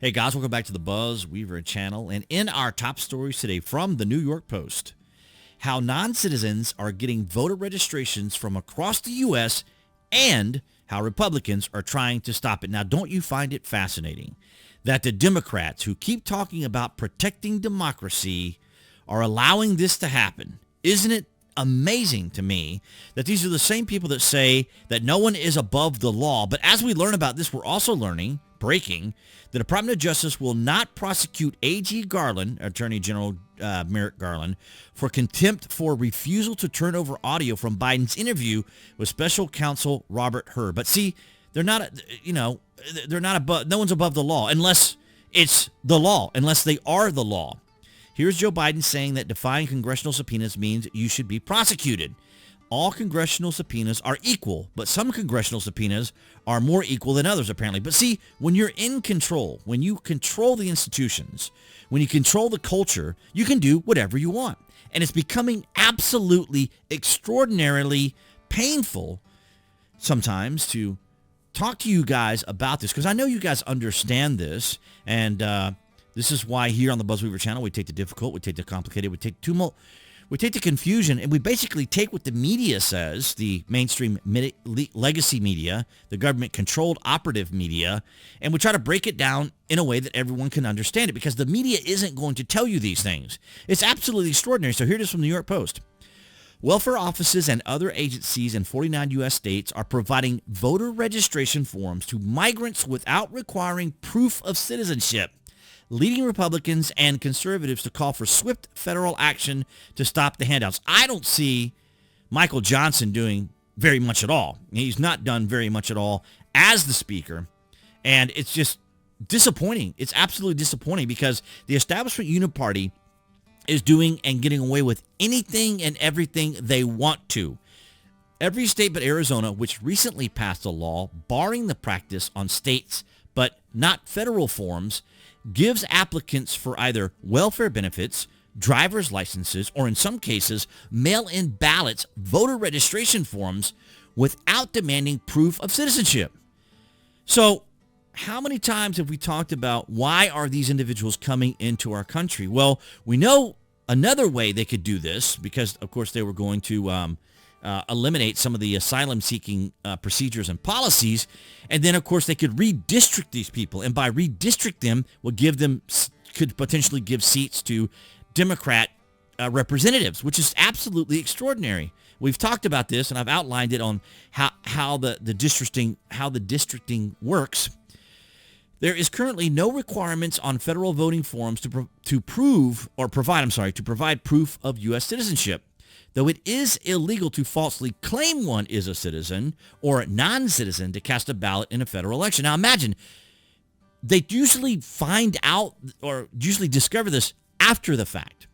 Hey guys, welcome back to the BuzWeaver channel. And in our top stories today from the New York Post, how non-citizens are getting voter registrations from across the U.S. and how Republicans are trying to stop it. Now, don't you find it fascinating that the Democrats who keep talking about protecting democracy are allowing this to happen? Isn't it amazing to me that these are the same people that say that no one is above the law? But as we learn about this, we're also learning, breaking, the Department of Justice will not prosecute A.G. Garland, Attorney General Merrick Garland, for contempt for refusal to turn over audio from Biden's interview with Special Counsel Robert Hur. But see, they're not, they're not above, no one's above the law unless it's the law, unless they are the law. Here's Joe Biden saying that defying congressional subpoenas means you should be prosecuted. All congressional subpoenas are equal, but some congressional subpoenas are more equal than others, apparently. But see, when you're in control, when you control the institutions, when you control the culture, you can do whatever you want. And it's becoming absolutely extraordinarily painful sometimes to talk to you guys about this, because I know you guys understand this, and this is why here on the BuzWeaver channel, we take the difficult, we take the complicated, we take tumult, we take the confusion, and we basically take what the media says, the mainstream legacy media, the government-controlled operative media, and we try to break it down in a way that everyone can understand it, because the media isn't going to tell you these things. It's absolutely extraordinary. So here it is from the New York Post. Welfare offices and other agencies in 49 U.S. states are providing voter registration forms to migrants without requiring proof of citizenship, leading Republicans and conservatives to call for swift federal action to stop the handouts. I don't see Michael Johnson doing very much at all. He's not done very much at all as the speaker, and it's just disappointing. It's absolutely disappointing because the establishment uniparty is doing and getting away with anything and everything they want to. Every state but Arizona, which recently passed a law barring the practice on states but not federal forms, gives applicants for either welfare benefits, driver's licenses, or in some cases, mail-in ballots, voter registration forms without demanding proof of citizenship. So how many times have we talked about why are these individuals coming into our country? Well, we know another way they could do this because, of course, they were going to eliminate some of the asylum-seeking procedures and policies, and then, of course, they could redistrict these people, and by redistrict them, could potentially give seats to Democrat representatives, which is absolutely extraordinary. We've talked about this, and I've outlined it on how the districting works. There is currently no requirements on federal voting forms to provide proof of U.S. citizenship, though it is illegal to falsely claim one is a citizen or a non-citizen to cast a ballot in a federal election. Now imagine, they usually find out or usually discover this after the fact.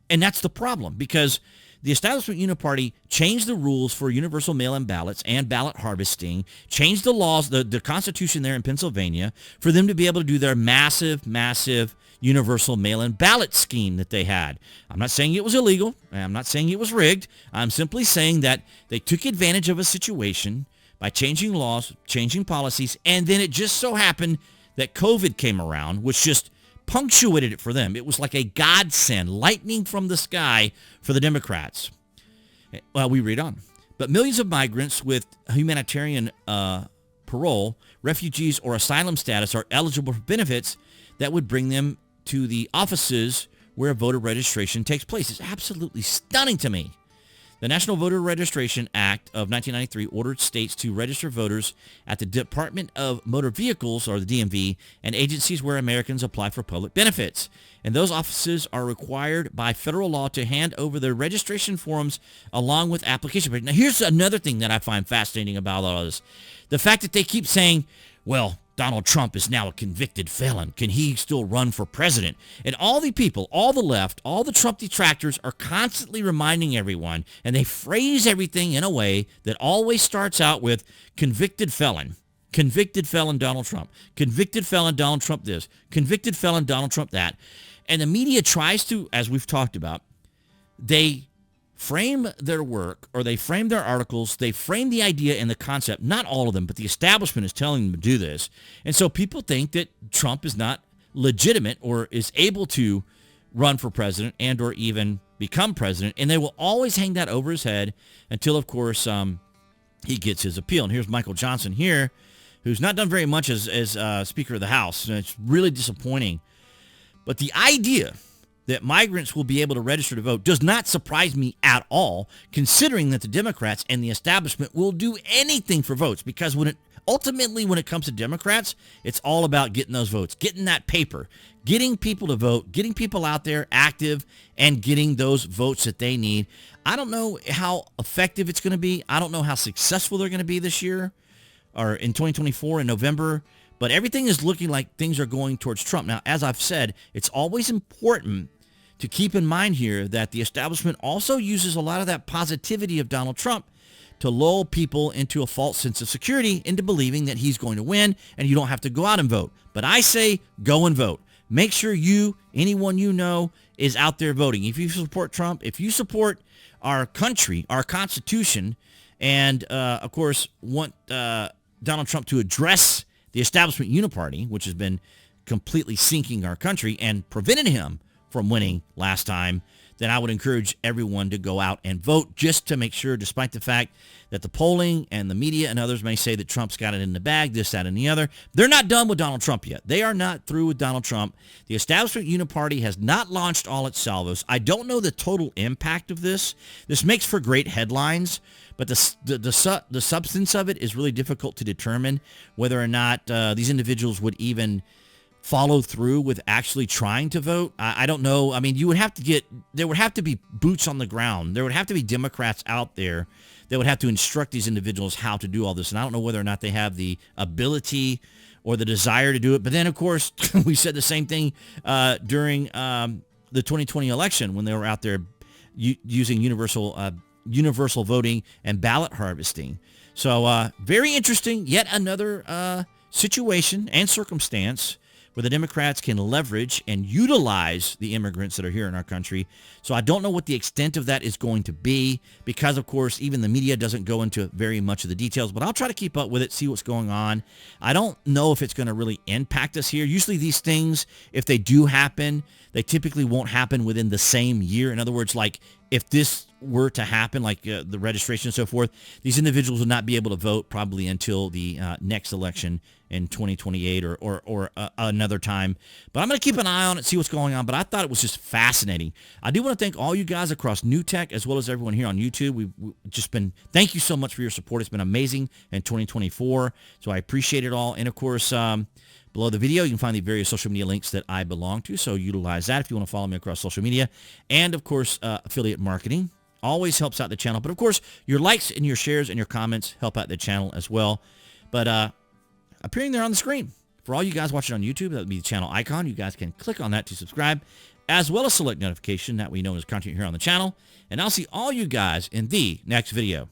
And that's the problem, because the establishment uniparty changed the rules for universal mail-in ballots and ballot harvesting, changed the laws, the Constitution there in Pennsylvania, for them to be able to do their massive universal mail-in ballot scheme that they had. I'm not saying it was illegal. I'm not saying it was rigged. I'm simply saying that they took advantage of a situation by changing laws, changing policies, and then it just so happened that COVID came around, which just punctuated it for them. It was like a godsend, lightning from the sky for the Democrats. Well, we read on. But millions of migrants with humanitarian parole, refugees, or asylum status are eligible for benefits that would bring them to the offices where voter registration takes place. It's absolutely stunning to me. The National Voter Registration Act of 1993 ordered states to register voters at the Department of Motor Vehicles, or the DMV, and agencies where Americans apply for public benefits. And those offices are required by federal law to hand over their registration forms along with application. Now, here's another thing that I find fascinating about all this. The fact that they keep saying, well, Donald Trump is now a convicted felon. Can he still run for president? And all the people, all the left, all the Trump detractors are constantly reminding everyone, and they phrase everything in a way that always starts out with convicted felon Donald Trump, convicted felon Donald Trump this, convicted felon Donald Trump that. And the media tries to, as we've talked about, they frame their work, or they frame their articles, they frame the idea and the concept, not all of them, but the establishment is telling them to do this. And so people think that Trump is not legitimate or is able to run for president and or even become president, and they will always hang that over his head until, of course, he gets his appeal. And here's Michael Johnson here, who's not done very much as Speaker of the House, and it's really disappointing. But the idea that migrants will be able to register to vote does not surprise me at all, considering that the Democrats and the establishment will do anything for votes, because ultimately when it comes to Democrats, it's all about getting those votes, getting that paper, getting people to vote, getting people out there active, and getting those votes that they need. I don't know how effective it's going to be. I don't know how successful they're going to be this year or in 2024 in November, but everything is looking like things are going towards Trump. Now, as I've said, it's always important to keep in mind here that the establishment also uses a lot of that positivity of Donald Trump to lull people into a false sense of security, into believing that he's going to win and you don't have to go out and vote. But I say go and vote. Make sure anyone you know is out there voting. If you support Trump, if you support our country, our Constitution, and, of course, want Donald Trump to address the establishment uniparty, which has been completely sinking our country and prevented him from winning last time, then I would encourage everyone to go out and vote, just to make sure, despite the fact that the polling and the media and others may say that Trump's got it in the bag, this, that, and the other. They're not done with Donald Trump yet. They are not through with Donald Trump. The establishment uniparty has not launched all its salvos. I don't know the total impact of this. This makes for great headlines, but the substance of it is really difficult to determine, whether or not these individuals would even follow through with actually trying to vote. I don't know. I mean, there would have to be boots on the ground. There would have to be Democrats out there that would have to instruct these individuals how to do all this. And I don't know whether or not they have the ability or the desire to do it. But then, of course, we said the same thing during the 2020 election, when they were out there using universal voting and ballot harvesting. So very interesting. Yet another situation and circumstance where the Democrats can leverage and utilize the immigrants that are here in our country. So I don't know what the extent of that is going to be, because, of course, even the media doesn't go into very much of the details, but I'll try to keep up with it, see what's going on. I don't know if it's going to really impact us here. Usually these things, if they do happen, they typically won't happen within the same year. In other words, like if this were to happen, like the registration and so forth, these individuals will not be able to vote probably until the next election in 2028 or another time. But I'm going to keep an eye on it, see what's going on. But I thought it was just fascinating. I do want to thank all you guys across New Tech, as well as everyone here on YouTube. We've just been, thank you so much for your support. It's been amazing in 2024. So I appreciate it all. And of course, below the video, you can find the various social media links that I belong to. So utilize that if you want to follow me across social media. And of course, affiliate marketing always helps out the channel. But of course, your likes and your shares and your comments help out the channel as well. But appearing there on the screen, for all you guys watching on YouTube, that would be the channel icon. You guys can click on that to subscribe, as well as select notification, that we know as content here on the channel. And I'll see all you guys in the next video.